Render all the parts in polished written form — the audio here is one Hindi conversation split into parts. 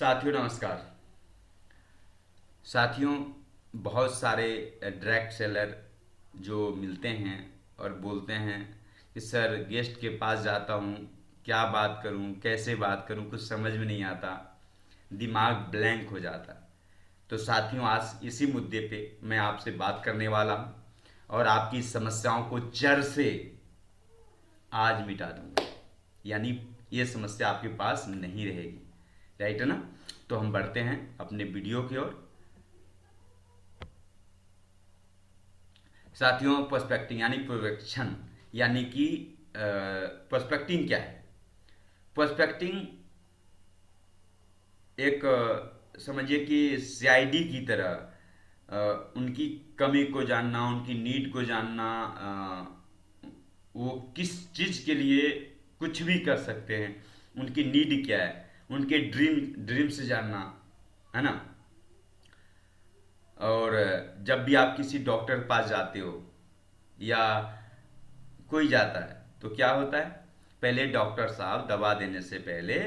साथियों नमस्कार। साथियों, बहुत सारे डायरेक्ट सेलर जो मिलते हैं और बोलते हैं कि सर गेस्ट के पास जाता हूँ, क्या बात करूँ, कैसे बात करूँ, कुछ समझ में नहीं आता, दिमाग ब्लैंक हो जाता है। तो साथियों, आज इसी मुद्दे पे मैं आपसे बात करने वाला हूँ और आपकी समस्याओं को जड़ से आज मिटा दूंगा। यानी ये समस्या आपके पास नहीं रहेगी। राइट है ना? तो हम बढ़ते हैं अपने वीडियो की ओर। साथियों, पर्सपेक्टिंग यानी प्रोजेक्शन यानी कि पर्सपेक्टिंग क्या है? पर्सपेक्टिंग एक समझिए कि सीआईडी की तरह उनकी कमी को जानना, उनकी नीड को जानना, वो किस चीज़ के लिए कुछ भी कर सकते हैं, उनकी नीड क्या है, उनके ड्रीम से जानना, है ना? और जब भी आप किसी डॉक्टर के पास जाते हो या कोई जाता है तो क्या होता है? पहले डॉक्टर साहब दवा देने से पहले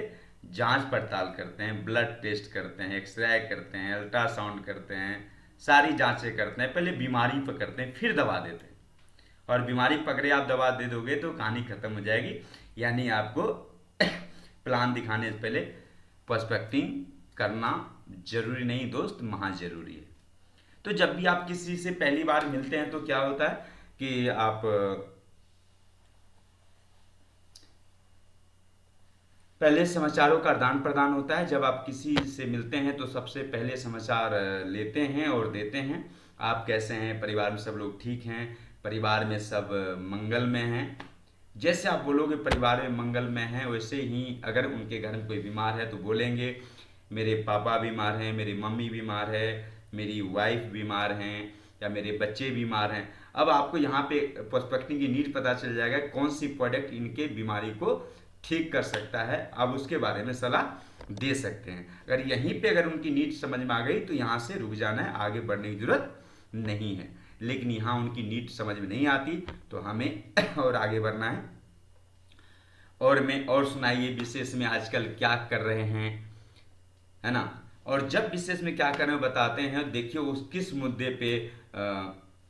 जांच पड़ताल करते हैं, ब्लड टेस्ट करते हैं, एक्सरे करते हैं, अल्ट्रासाउंड करते हैं, सारी जांचें करते हैं, पहले बीमारी पकड़ते हैं फिर दवा देते हैं। और बीमारी पकड़े आप दवा दे दोगे तो कहानी खत्म हो जाएगी। यानी आपको प्लान दिखाने से पहले पर्सपेक्टिंग करना जरूरी नहीं दोस्त, महा जरूरी है। तो जब भी आप किसी से पहली बार मिलते हैं तो क्या होता है कि आप पहले समाचारों का आदान प्रदान होता है। जब आप किसी से मिलते हैं तो सबसे पहले समाचार लेते हैं और देते हैं। आप कैसे हैं, परिवार में सब लोग ठीक हैं, परिवार में सब मंगल में हैं। जैसे आप बोलोगे परिवार में मंगल में है, वैसे ही अगर उनके घर में कोई बीमार है तो बोलेंगे मेरे पापा बीमार हैं, मेरी मम्मी बीमार है, मेरी वाइफ बीमार हैं या मेरे बच्चे बीमार हैं। अब आपको यहाँ पे पर्सपेक्टिव की नीड पता चल जाएगा कौन सी प्रोडक्ट इनके बीमारी को ठीक कर सकता है। आप उसके बारे में सलाह दे सकते हैं। अगर यहीं पे अगर उनकी नीड समझ में आ गई तो यहाँ से रुक जाना है, आगे बढ़ने की जरूरत नहीं है। लेकिन यहाँ उनकी नीड समझ में नहीं आती तो हमें और आगे बढ़ना है। और मैं और सुनाइए विशेष में आजकल क्या कर रहे हैं, है ना? और जब विशेष में क्या कर रहे हैं बताते हैं, देखिए उस किस मुद्दे पे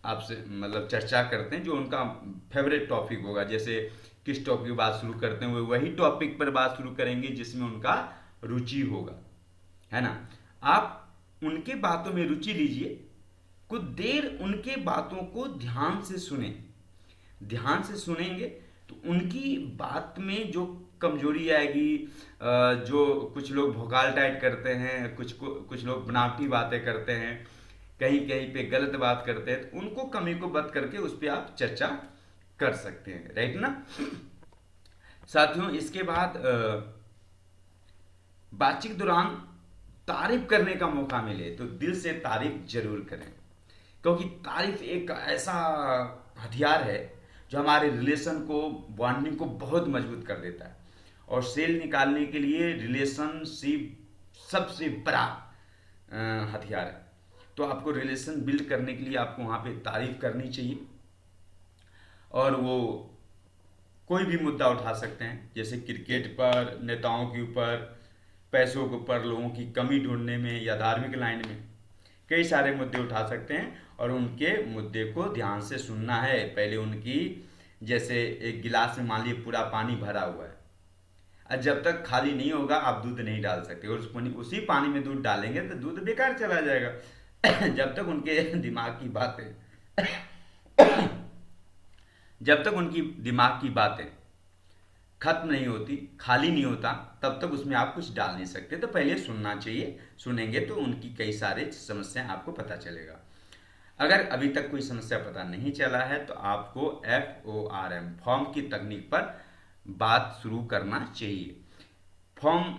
आपसे मतलब चर्चा करते हैं जो उनका फेवरेट टॉपिक होगा। जैसे किस टॉपिक की बात शुरू करते हैं, वो वही टॉपिक पर बात शुरू करेंगे जिसमें उनका रुचि होगा, है ना? आप उनके बातों में रुचि लीजिए, कुछ देर उनके बातों को ध्यान से सुने। ध्यान से सुनेंगे तो उनकी बात में जो कमजोरी आएगी, जो कुछ लोग भोकाल टाइट करते हैं, कुछ लोग बनावटी बातें करते हैं, कहीं कहीं पे गलत बात करते हैं, तो उनको कमी को बद करके उस पर आप चर्चा कर सकते हैं। राइट ना? साथियों, इसके बाद बातचीत के दौरान तारीफ करने का मौका मिले तो दिल से तारीफ जरूर करें, क्योंकि तारीफ एक ऐसा हथियार है जो हमारे रिलेशन को, बॉन्डिंग को बहुत मजबूत कर देता है। और सेल निकालने के लिए रिलेशनशिप सबसे बड़ा हथियार है। तो आपको रिलेशन बिल्ड करने के लिए आपको वहाँ पे तारीफ करनी चाहिए। और वो कोई भी मुद्दा उठा सकते हैं, जैसे क्रिकेट पर, नेताओं के ऊपर, पैसों के ऊपर, लोगों की कमी ढूंढने में या धार्मिक लाइन में कई सारे मुद्दे उठा सकते हैं। और उनके मुद्दे को ध्यान से सुनना है। पहले उनकी, जैसे एक गिलास में मान लीजिए पूरा पानी भरा हुआ है, और जब तक खाली नहीं होगा आप दूध नहीं डाल सकते। और उसी पानी में दूध डालेंगे तो दूध बेकार चला जाएगा। जब तक उनके दिमाग की बातें जब तक उनकी दिमाग की बातें खत्म नहीं होती, खाली नहीं होता, तब तक उसमें आप कुछ डाल नहीं सकते। तो पहले सुनना चाहिए। सुनेंगे तो उनकी कई सारे समस्याएं आपको पता चलेगा। अगर अभी तक कोई समस्या पता नहीं चला है तो आपको FORM फॉर्म की तकनीक पर बात शुरू करना चाहिए। फॉर्म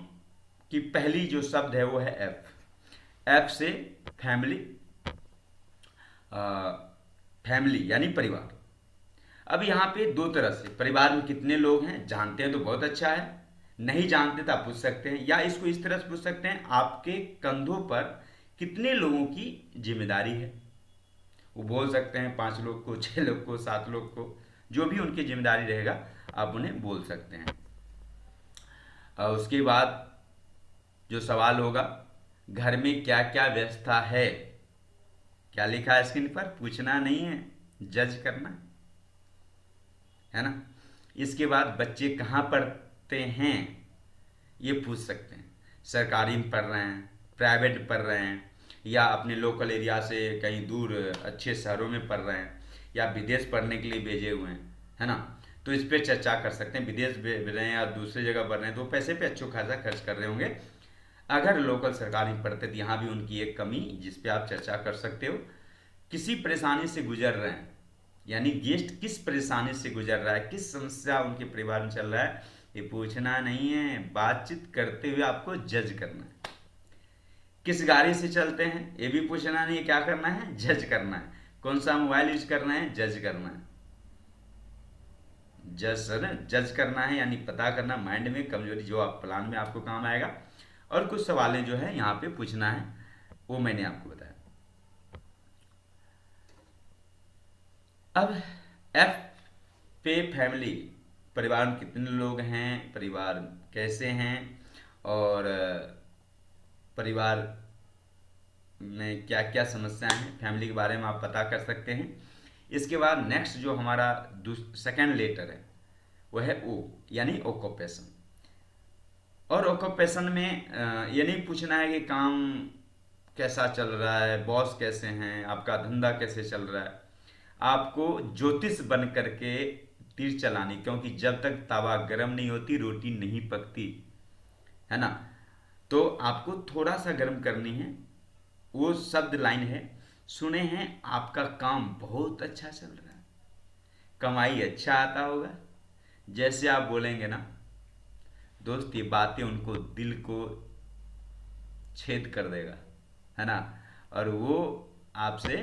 की पहली जो शब्द है वो है एफ से फैमिली, फैमिली यानी परिवार। अब यहाँ पे दो तरह से, परिवार में कितने लोग हैं जानते हैं तो बहुत अच्छा है, नहीं जानते तो आप पूछ सकते हैं। या इसको इस तरह से पूछ सकते हैं, आपके कंधों पर कितने लोगों की जिम्मेदारी है। वो बोल सकते हैं 5 लोग को, 6 लोग को, 7 लोग को, जो भी उनकी जिम्मेदारी रहेगा आप उन्हें बोल सकते हैं। और उसके बाद जो सवाल होगा, घर में क्या क्या व्यवस्था है, क्या लिखा है स्क्रीन पर, पूछना नहीं है, जज करना है ना। इसके बाद बच्चे कहाँ पढ़ते हैं ये पूछ सकते हैं, सरकारी में पढ़ रहे हैं, प्राइवेट पढ़ रहे हैं, या अपने लोकल एरिया से कहीं दूर अच्छे शहरों में पढ़ रहे हैं, या विदेश पढ़ने के लिए भेजे हुए हैं, है ना। तो इस पर चर्चा कर सकते हैं। विदेश भेज रहे हैं या दूसरी जगह पढ़ रहे हैं तो पैसे पे अच्छा खासा खर्च कर रहे होंगे। अगर लोकल सरकारी में पढ़ते तो यहाँ भी उनकी एक कमी जिस पे आप चर्चा कर सकते हो। किसी परेशानी से गुजर रहे हैं, यानी गेस्ट किस परेशानी से गुजर रहा है, किस समस्या उनके परिवार में चल रहा है, ये पूछना नहीं है, बातचीत करते हुए आपको जज करना है। किस गाड़ी से चलते हैं ये भी पूछना नहीं है, क्या करना है, जज करना है। कौन सा मोबाइल यूज करना है, जज करना है। जज करना है यानी पता करना, माइंड में कमजोरी जो आप प्लान में आपको काम आएगा। और कुछ सवालें जो है यहाँ पे पूछना है, वो मैंने आपको बताया। अब एफ पे फैमिली, परिवार में कितने लोग हैं, परिवार कैसे हैं, और परिवार में क्या क्या समस्याएं हैं, फैमिली के बारे में आप पता कर सकते हैं। इसके बाद नेक्स्ट जो हमारा सेकेंड लेटर है वो है ओ, यानी ओक्यूपेशन। और ओक्यूपेशन में ये नहीं पूछना है कि काम कैसा चल रहा है, बॉस कैसे हैं, आपका धंधा कैसे चल रहा है। आपको ज्योतिष बन करके तीर चलानी, क्योंकि जब तक तवा गर्म नहीं होती रोटी नहीं पकती, है ना। तो आपको थोड़ा सा गर्म करनी है। वो शब्द लाइन है, सुने हैं आपका काम बहुत अच्छा चल रहा है, कमाई अच्छा आता होगा। जैसे आप बोलेंगे ना दोस्त, ये बातें उनको दिल को छेद कर देगा, है ना। और वो आपसे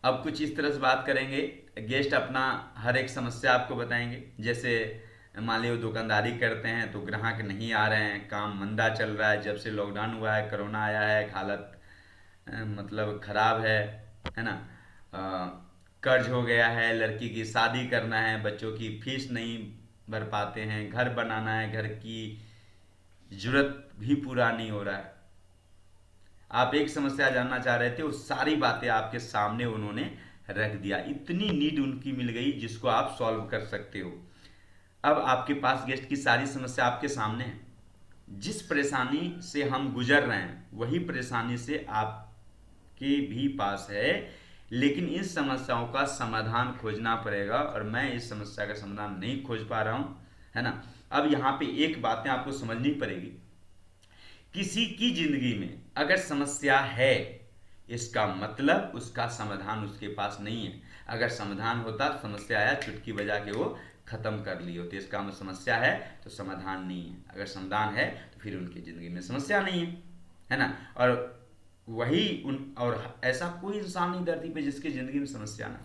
अब कुछ इस तरह से बात करेंगे। गेस्ट अपना हर एक समस्या आपको बताएंगे। जैसे मान लीजिए दुकानदारी करते हैं तो ग्राहक नहीं आ रहे हैं, काम मंदा चल रहा है, जब से लॉकडाउन हुआ है, कोरोना आया है, हालत मतलब खराब है ना। कर्ज हो गया है, लड़की की शादी करना है, बच्चों की फीस नहीं भर पाते हैं, घर बनाना है, घर की जरूरत भी पूरा नहीं हो रहा है। आप एक समस्या जानना चाह रहे थे, वो सारी बातें आपके सामने उन्होंने रख दिया। इतनी नीड उनकी मिल गई जिसको आप सॉल्व कर सकते हो। अब आपके पास गेस्ट की सारी समस्या आपके सामने है। जिस परेशानी से हम गुजर रहे हैं वही परेशानी से आपके भी पास है, लेकिन इन समस्याओं का समाधान खोजना पड़ेगा, और मैं इस समस्या का समाधान नहीं खोज पा रहा हूं, है ना। अब यहाँ पे एक बातें आपको समझनी पड़ेगी। किसी की जिंदगी में अगर समस्या है, इसका मतलब उसका समाधान उसके पास नहीं है। अगर समाधान होता तो समस्या आया चुटकी बजा के वो खत्म कर ली होती। इसका समस्या है तो समाधान नहीं है, अगर समाधान है तो फिर उनकी जिंदगी में समस्या नहीं है ना। और वही और ऐसा कोई इंसान नहीं धरती पे जिसकी जिंदगी में समस्या ना।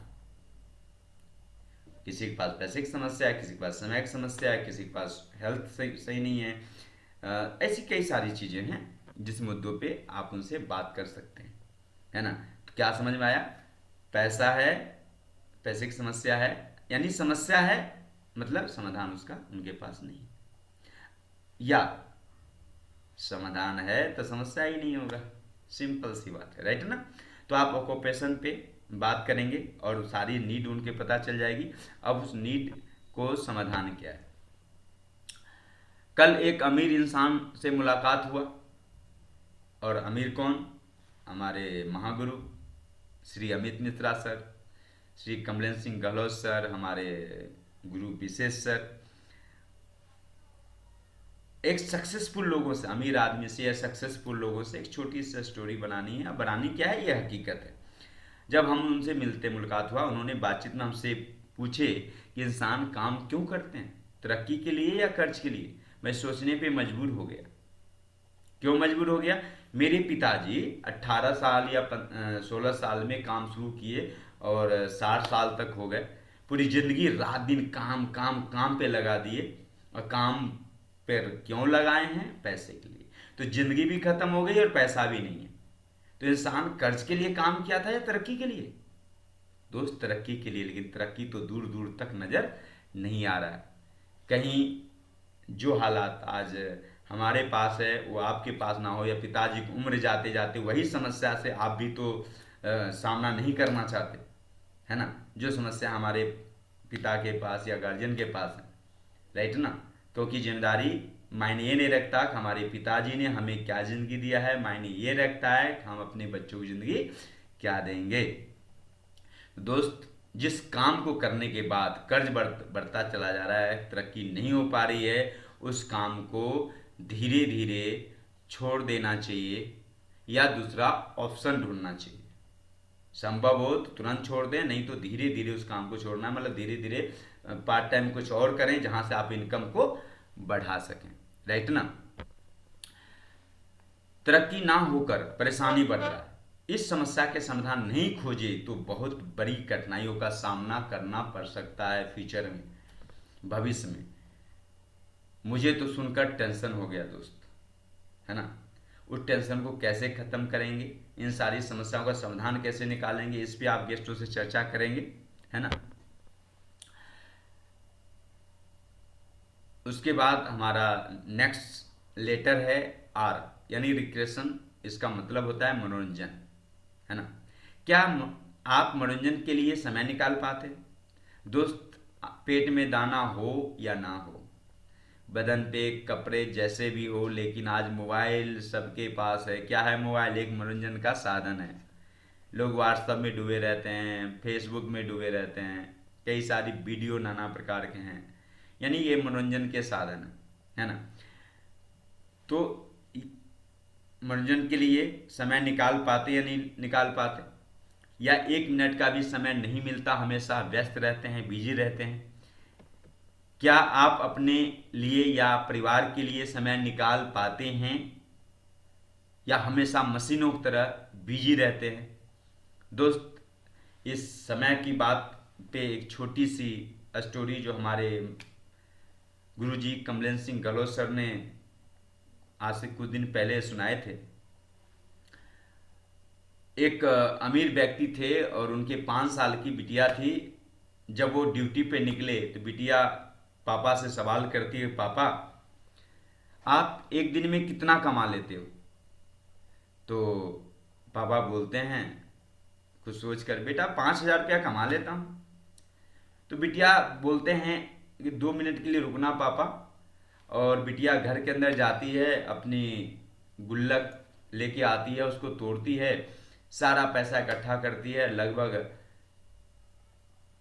किसी के पास पैसे की समस्या है, किसी के पास समय की समस्या है, किसी के पास हेल्थ सही नहीं है। ऐसी कई सारी चीजें हैं जिस मुद्दों पे आप उनसे बात कर सकते हैं, है ना। तो क्या समझ में आया? पैसा है, पैसे की समस्या है, यानी समस्या है मतलब समाधान उसका उनके पास नहीं, या समाधान है तो समस्या ही नहीं होगा। सिंपल सी बात है, राइट ना। तो आप ऑक्यूपेशन पे बात करेंगे और सारी नीड उनके पता चल जाएगी। अब उस नीड को समाधान क्या है। कल एक अमीर इंसान से मुलाकात हुआ, और अमीर कौन? हमारे महागुरु श्री अमित मिश्रा सर, श्री कमलेश सिंह गहलोत सर, हमारे गुरु विशेष सर। एक सक्सेसफुल लोगों से, अमीर आदमी से या सक्सेसफुल लोगों से एक छोटी सी स्टोरी बनानी है। बनानी क्या है, यह हकीकत है। जब हम उनसे मिलते मुलाकात हुआ, उन्होंने बातचीत में हमसे पूछे कि इंसान काम क्यों करते हैं, तरक्की के लिए या कर्ज के लिए। मैं सोचने पे मजबूर हो गया। क्यों मजबूर हो गया? मेरे पिताजी 18 साल या 16 साल में काम शुरू किए और 60 साल तक हो गए। पूरी जिंदगी रात दिन काम काम काम पे लगा दिए, और काम पर क्यों लगाए हैं? पैसे के लिए। तो जिंदगी भी खत्म हो गई और पैसा भी नहीं है। तो इंसान कर्ज के लिए काम किया था या तरक्की के लिए? दोस्त तरक्की के लिए, लेकिन तरक्की तो दूर दूर तक नजर नहीं आ रहा है। कहीं जो हालात आज हमारे पास है वो आपके पास ना हो, या पिताजी की उम्र जाते जाते वही समस्या से आप भी तो सामना नहीं करना चाहते, है ना, जो समस्या हमारे पिता के पास या गार्जियन के पास है, राइट ना। क्योंकि जिम्मेदारी मायने ये नहीं रखता कि हमारे पिताजी ने हमें क्या ज़िंदगी दिया है, मायने ये रखता है कि हम अपने बच्चों को ज़िंदगी क्या देंगे। दोस्त, जिस काम को करने के बाद कर्ज बढ़ता चला जा रहा है, तरक्की नहीं हो पा रही है, उस काम को धीरे धीरे छोड़ देना चाहिए या दूसरा ऑप्शन ढूंढना चाहिए। संभव हो तो तुरंत छोड़ दें, नहीं तो धीरे धीरे उस काम को छोड़ना है, मतलब धीरे धीरे पार्ट टाइम कुछ और करें जहां से आप इनकम को बढ़ा सकें, राइट ना। तरक्की ना होकर परेशानी बढ़ रहा है, इस समस्या के समाधान नहीं खोजे तो बहुत बड़ी कठिनाइयों का सामना करना पड़ सकता है फ्यूचर में, भविष्य में। मुझे तो सुनकर टेंशन हो गया दोस्त, है ना। उस टेंशन को कैसे खत्म करेंगे, इन सारी समस्याओं का समाधान कैसे निकालेंगे, इस पे आप गेस्टों से चर्चा करेंगे, है ना। उसके बाद हमारा नेक्स्ट लेटर है आर, यानी रिक्रेशन। इसका मतलब होता है मनोरंजन, है ना। क्या आप मनोरंजन के लिए समय निकाल पाते दोस्त? पेट में दाना हो या ना हो, बदन पे कपड़े जैसे भी हो, लेकिन आज मोबाइल सबके पास है। क्या है मोबाइल? एक मनोरंजन का साधन है। लोग व्हाट्सएप में डूबे रहते हैं, फेसबुक में डूबे रहते हैं, कई सारी वीडियो नाना प्रकार के हैं, यानी ये मनोरंजन के साधन है ना। तो मनोरंजन के लिए समय निकाल पाते या नहीं निकाल पाते, या 1 मिनट का भी समय नहीं मिलता, हमेशा व्यस्त रहते हैं, बिजी रहते हैं। क्या आप अपने लिए या परिवार के लिए समय निकाल पाते हैं, या हमेशा मशीनों की तरह बिजी रहते हैं? दोस्त, इस समय की बात पे एक छोटी सी स्टोरी जो हमारे गुरुजी कमलेश सिंह गहलोत सर ने आज से कुछ दिन पहले सुनाए थे। एक अमीर व्यक्ति थे और उनके 5 साल की बिटिया थी। जब वो ड्यूटी पे निकले तो बिटिया पापा से सवाल करती है, पापा आप एक दिन में कितना कमा लेते हो? तो पापा बोलते हैं कुछ सोच कर, बेटा 5,000 रुपया कमा लेता हूँ। तो बिटिया बोलते हैं कि 2 मिनट के लिए रुकना पापा, और बिटिया घर के अंदर जाती है, अपनी गुल्लक लेके आती है, उसको तोड़ती है, सारा पैसा इकट्ठा करती है, लगभग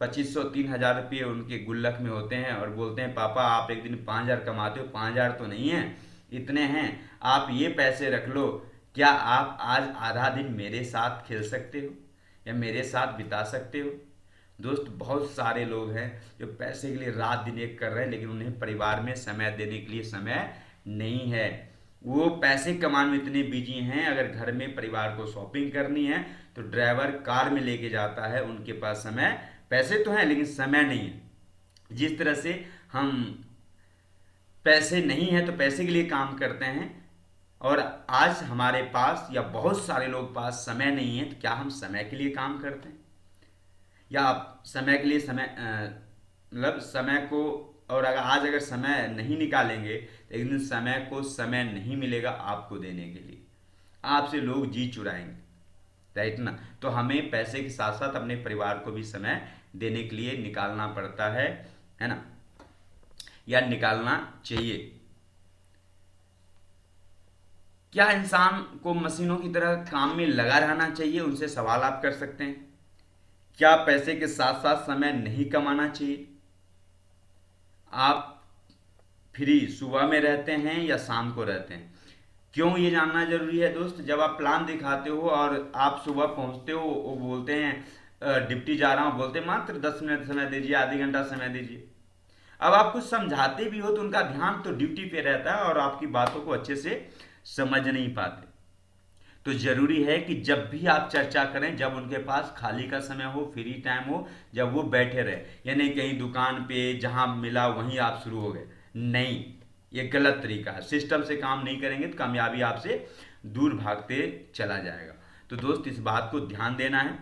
2,500-3,000 रुपये उनके गुल्लक में होते हैं, और बोलते हैं पापा आप एक दिन 5,000 कमाते हो, 5,000 तो नहीं है, इतने हैं, आप ये पैसे रख लो, क्या आप आज आधा दिन मेरे साथ खेल सकते हो या मेरे साथ बिता सकते हो? दोस्त, बहुत सारे लोग हैं जो पैसे के लिए रात दिन एक कर रहे हैं, लेकिन उन्हें परिवार में समय देने के लिए समय नहीं है। वो पैसे कमाने में इतने बिजी हैं, अगर घर में परिवार को शॉपिंग करनी है तो ड्राइवर कार में लेके जाता है, उनके पास समय, पैसे तो हैं लेकिन समय नहीं है। जिस तरह से हम पैसे नहीं है तो पैसे के लिए काम करते हैं, और आज हमारे पास या बहुत सारे लोग पास समय नहीं है, तो क्या हम समय के लिए काम करते हैं? या आप समय के लिए समय मतलब समय को, और अगर समय नहीं निकालेंगे तो एक दिन समय को समय नहीं मिलेगा आपको देने के लिए, आपसे लोग जी चुराएंगे, राइट ना। तो हमें पैसे के साथ साथ अपने परिवार को भी समय देने के लिए निकालना पड़ता है ना, या निकालना चाहिए। क्या इंसान को मशीनों की तरह काम में लगा रहना चाहिए? उनसे सवाल आप कर सकते हैं। क्या पैसे के साथ साथ समय नहीं कमाना चाहिए? आप फ्री सुबह में रहते हैं या शाम को रहते हैं? क्यों ये जानना जरूरी है दोस्त? जब आप प्लान दिखाते हो और आप सुबह पहुंचते हो, वो बोलते हैं डिप्टी जा रहा हूं, बोलते मात्र 10 मिनट समय दीजिए, आधी घंटा समय दीजिए। अब आप कुछ समझाते भी हो तो उनका ध्यान तो ड्यूटी पे रहता है और आपकी बातों को अच्छे से समझ नहीं पाते। तो जरूरी है कि जब भी आप चर्चा करें, जब उनके पास खाली का समय हो, फ्री टाइम हो, जब वो बैठे रहे, यानी कहीं दुकान पे जहां मिला वहीं आप शुरू हो गए, नहीं, ये गलत तरीका है। सिस्टम से काम नहीं करेंगे तो कामयाबी आपसे दूर भागते चला जाएगा। तो दोस्त, इस बात को ध्यान देना है।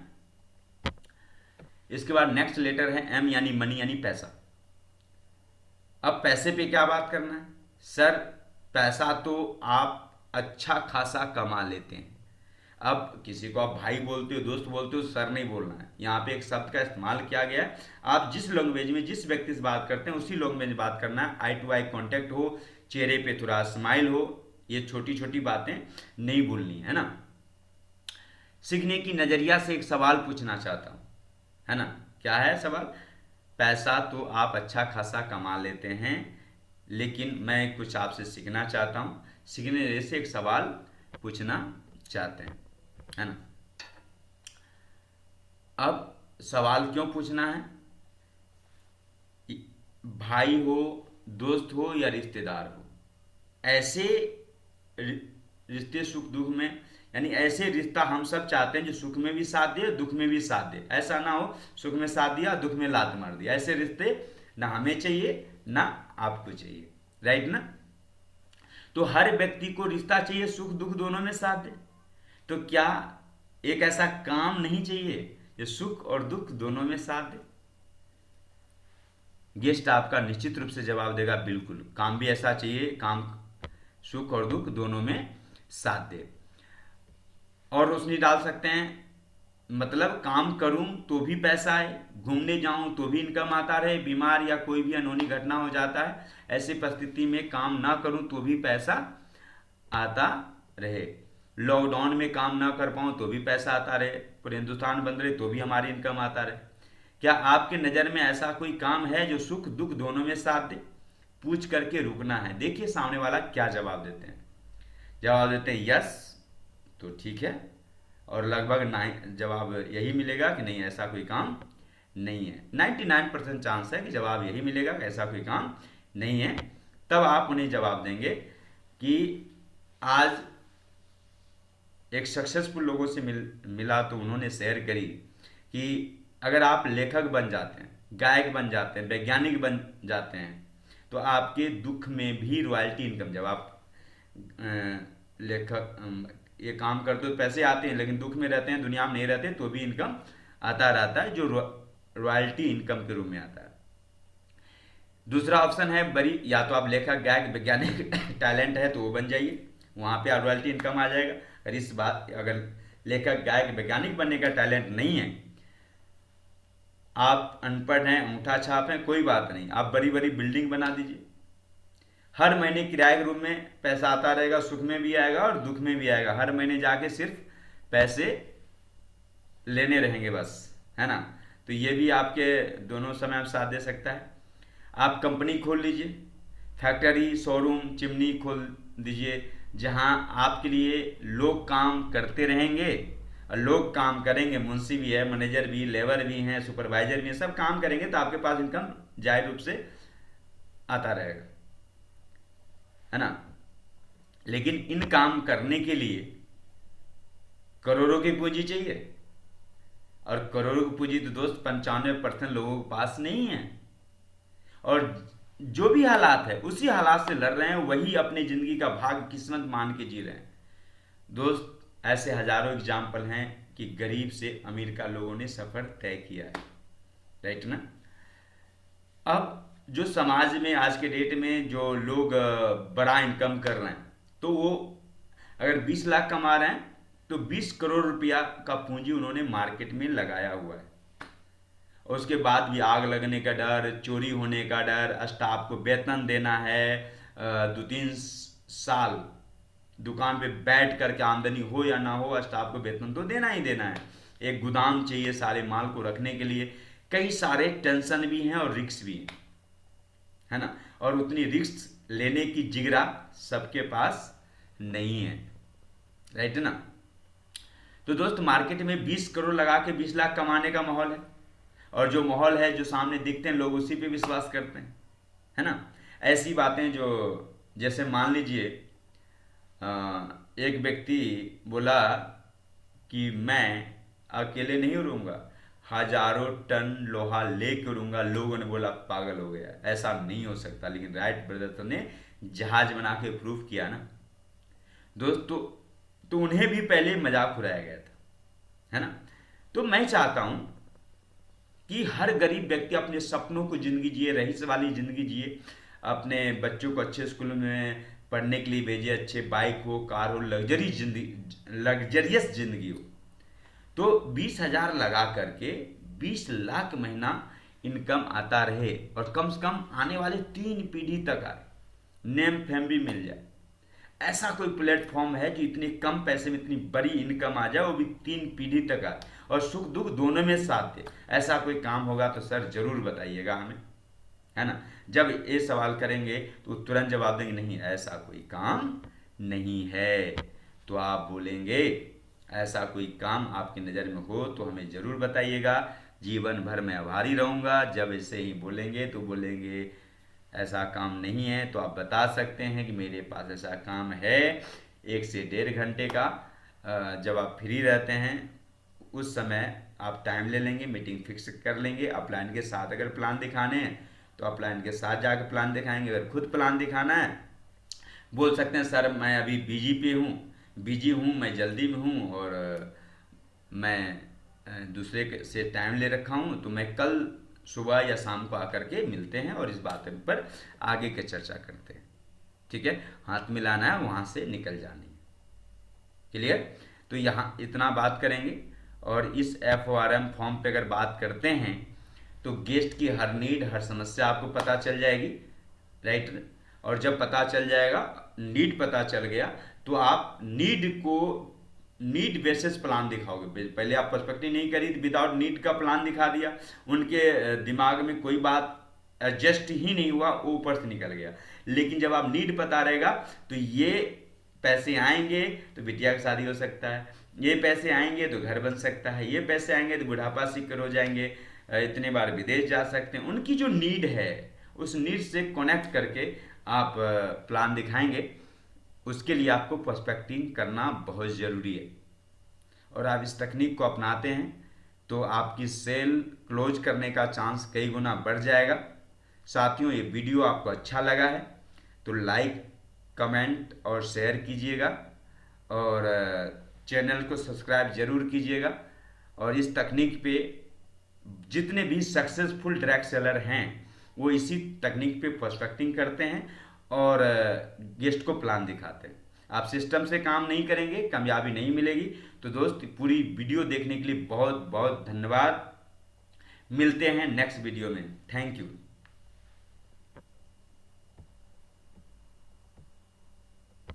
इसके बाद नेक्स्ट लेटर है एम, यानी मनी, यानी पैसा। अब पैसे पे क्या बात करना है? सर पैसा तो आप अच्छा खासा कमा लेते हैं। अब किसी को आप भाई बोलते हो, दोस्त बोलते हो, सर नहीं बोलना है। यहाँ पे एक शब्द का इस्तेमाल किया गया है। आप जिस लैंग्वेज में जिस व्यक्ति से बात करते हैं उसी लैंग्वेज में बात करना है। आई टू आई कांटेक्ट हो, चेहरे पे थोड़ा स्माइल हो, ये छोटी छोटी बातें नहीं भूलनी है ना। सीखने की नज़रिया से एक सवाल पूछना चाहता हूँ, है ना। क्या है सवाल? पैसा तो आप अच्छा खासा कमा लेते हैं, लेकिन मैं कुछ आपसे सीखना चाहता हूँ। सीखने से एक सवाल पूछना चाहते हैं, है ना। अब सवाल क्यों पूछना है? भाई हो, दोस्त हो या रिश्तेदार हो, ऐसे रिश्ते सुख दुख में, यानी ऐसे रिश्ता हम सब चाहते हैं जो सुख में भी साथ दे, दुख में भी साथ दे। ऐसा ना हो सुख में साथ दिया, दुख में लात मार दिया। ऐसे रिश्ते ना हमें चाहिए ना आपको चाहिए, राइट ना। तो हर व्यक्ति को रिश्ता चाहिए सुख दुख दोनों में साथ दे। तो क्या एक ऐसा काम नहीं चाहिए जो सुख और दुख दोनों में साथ दे? गेस्ट आपका निश्चित रूप से जवाब देगा, बिल्कुल काम भी ऐसा चाहिए, काम सुख और दुख दोनों में साथ दे। और रोशनी डाल सकते हैं, मतलब काम करूं तो भी पैसा आए, घूमने जाऊं तो भी इनकम आता रहे, बीमार या कोई भी अनहोनी घटना हो जाता है, ऐसी परिस्थिति में काम ना करूं तो भी पैसा आता रहे। लॉकडाउन में काम ना कर पाऊं तो भी पैसा आता रहे, पूरे हिंदुस्तान बंद रहे तो भी हमारी इनकम आता रहे। क्या आपके नज़र में ऐसा कोई काम है जो सुख दुख दोनों में साथ दे? पूछ करके रुकना है। देखिए सामने वाला क्या जवाब देते हैं। जवाब देते हैं यस तो ठीक है, और लगभग जवाब यही मिलेगा कि नहीं ऐसा कोई काम नहीं है। 99% चांस है कि जवाब यही मिलेगा कि ऐसा कोई काम नहीं है। तब आप उन्हें जवाब देंगे कि आज एक सक्सेसफुल लोगों से मिला तो उन्होंने शेयर करी कि अगर आप लेखक बन जाते हैं, गायक बन जाते हैं, वैज्ञानिक बन जाते हैं, तो आपके दुख में भी रॉयल्टी इनकम, जब आप लेखक ये काम करते हो तो पैसे आते हैं, लेकिन दुख में रहते हैं, दुनिया में नहीं रहते, तो भी इनकम आता रहता है, जो रॉयल्टी इनकम के रूप में आता है। दूसरा ऑप्शन है बड़ी, या तो आप लेखक गायक वैज्ञानिक टैलेंट है तो वो बन जाइए, वहाँ पे रॉयल्टी इनकम आ जाएगा। अगर लेखक गायक वैज्ञानिक बनने का टैलेंट नहीं है, आप अनपढ़ हैं, अंगूठा छाप हैं, कोई बात नहीं, आप बड़ी बड़ी बिल्डिंग बना दीजिए, हर महीने किराए के रूम में पैसा आता रहेगा, सुख में भी आएगा और दुख में भी आएगा। हर महीने जाके सिर्फ पैसे लेने रहेंगे बस, है ना। तो ये भी आपके दोनों समय में साथ दे सकता है। आप कंपनी खोल लीजिए, फैक्ट्री, शोरूम, चिमनी खोल दीजिए, जहां आपके लिए लोग काम करते रहेंगे और लोग काम करेंगे। मुंशी भी है, मैनेजर भी, लेबर भी हैं, सुपरवाइजर भी हैं, सब काम करेंगे, तो आपके पास इनकम जायज रूप से आता रहेगा, है ना। लेकिन इन काम करने के लिए करोड़ों की पूंजी चाहिए, और करोड़ों की पूंजी तो दोस्त 95% लोगों के पास नहीं है। और जो भी हालात है उसी हालात से लड़ रहे हैं, वही अपनी जिंदगी का भाग्य किस्मत मान के जी रहे हैं। दोस्त ऐसे हजारों एग्जाम्पल हैं कि गरीब से अमीर का लोगों ने सफर तय किया है, राइट ना। अब जो समाज में आज के डेट में जो लोग बड़ा इनकम कर रहे हैं, तो वो अगर 20 लाख कमा रहे हैं तो 20 करोड़ रुपया का पूंजी उन्होंने मार्केट में लगाया हुआ है। और उसके बाद भी आग लगने का डर, चोरी होने का डर, स्टाफ को वेतन देना है, 2-3 साल दुकान पे बैठ करके आमदनी हो या ना हो, स्टाफ को वेतन तो देना ही देना है। एक गोदाम चाहिए सारे माल को रखने के लिए, कई सारे टेंशन भी हैं और रिस्क भी हैं, है ना। और उतनी रिस्क लेने की जिगरा सबके पास नहीं है, राइट ना। तो दोस्त मार्केट में 20 करोड़ लगा के 20 लाख कमाने का माहौल है, और जो माहौल है, जो सामने दिखते हैं लोग, उसी पे विश्वास करते हैं, है ना। ऐसी बातें जो, जैसे मान लीजिए एक व्यक्ति बोला कि मैं अकेले नहीं उड़ूंगा, हजारों टन लोहा लेकर उड़ूंगा। लोगों ने बोला पागल हो गया, ऐसा नहीं हो सकता। लेकिन राइट ब्रदर ने जहाज बना के प्रूफ किया ना दोस्तों। तो उन्हें भी पहले मजाक उड़ाया गया था, है ना। तो मैं चाहता हूं कि हर गरीब व्यक्ति अपने सपनों को जिंदगी जिए, रईस वाली जिंदगी जिए, अपने बच्चों को अच्छे स्कूल में पढ़ने के लिए भेजिए, अच्छे बाइक हो, कार हो, लग्जरियस जिंदगी हो। तो 20,000 लगा करके 20 लाख महीना इनकम आता रहे और कम से कम आने वाले 3 पीढ़ी तक आए, नेम फेम भी मिल जाए। ऐसा कोई प्लेटफॉर्म है जो इतने कम पैसे में इतनी बड़ी इनकम आ जाए, वो भी 3 पीढ़ी तक आए और सुख दुख दोनों में साथ दे? ऐसा कोई काम होगा तो सर जरूर बताइएगा हमें, है ना। जब ये सवाल करेंगे तो तुरंत जवाब देंगे नहीं ऐसा कोई काम नहीं है, तो आप बोलेंगे ऐसा कोई काम आपकी नज़र में हो तो हमें ज़रूर बताइएगा, जीवन भर मैं आभारी रहूँगा। जब ऐसे ही बोलेंगे तो बोलेंगे ऐसा काम नहीं है, तो आप बता सकते हैं कि मेरे पास ऐसा काम है 1 से 1.5 घंटे का। जब आप फ्री रहते हैं उस समय आप टाइम ले लेंगे, मीटिंग फिक्स कर लेंगे। अपलाइन के साथ अगर प्लान दिखाने हैं तो अपलाइन के साथ जाकर प्लान दिखाएंगे। अगर खुद प्लान दिखाना है बोल सकते हैं सर मैं अभी बिजी हूँ, मैं जल्दी में हूँ और मैं दूसरे से टाइम ले रखा हूँ, तो मैं कल सुबह या शाम को आकर के मिलते हैं और इस बात पर आगे की चर्चा करते हैं। ठीक है, हाथ मिलाना है, वहाँ से निकल जानी है। क्लियर? तो यहाँ इतना बात करेंगे। और इस FORM फॉर्म पे अगर बात करते हैं तो गेस्ट की हर नीड, हर समस्या आपको पता चल जाएगी, राइट। और जब पता चल जाएगा, नीड पता चल गया, तो आप नीड बेसिस प्लान दिखाओगे। पहले आप पर्सपेक्टिव नहीं करी, विदाउट नीड का प्लान दिखा दिया, उनके दिमाग में कोई बात एडजस्ट ही नहीं हुआ, वो ऊपर से निकल गया। लेकिन जब आप नीड पता रहेगा तो ये पैसे आएंगे तो बिटिया की शादी हो सकता है, ये पैसे आएंगे तो घर बन सकता है, ये पैसे आएंगे तो बुढ़ापा सिक्योर हो जाएंगे, इतने बार विदेश जा सकते हैं। उनकी जो नीड है उस नीड से कनेक्ट करके आप प्लान दिखाएंगे। उसके लिए आपको प्रोस्पेक्टिंग करना बहुत ज़रूरी है और आप इस तकनीक को अपनाते हैं तो आपकी सेल क्लोज करने का चांस कई गुना बढ़ जाएगा। साथियों, ये वीडियो आपको अच्छा लगा है तो लाइक, कमेंट और शेयर कीजिएगा और चैनल को सब्सक्राइब जरूर कीजिएगा। और इस तकनीक पे जितने भी सक्सेसफुल डायरेक्ट सेलर हैं वो इसी तकनीक पे प्रोस्पेक्टिंग करते हैं और गेस्ट को प्लान दिखाते हैं। आप सिस्टम से काम नहीं करेंगे, कामयाबी नहीं मिलेगी। तो दोस्त, पूरी वीडियो देखने के लिए बहुत बहुत धन्यवाद। मिलते हैं नेक्स्ट वीडियो में। Thank you.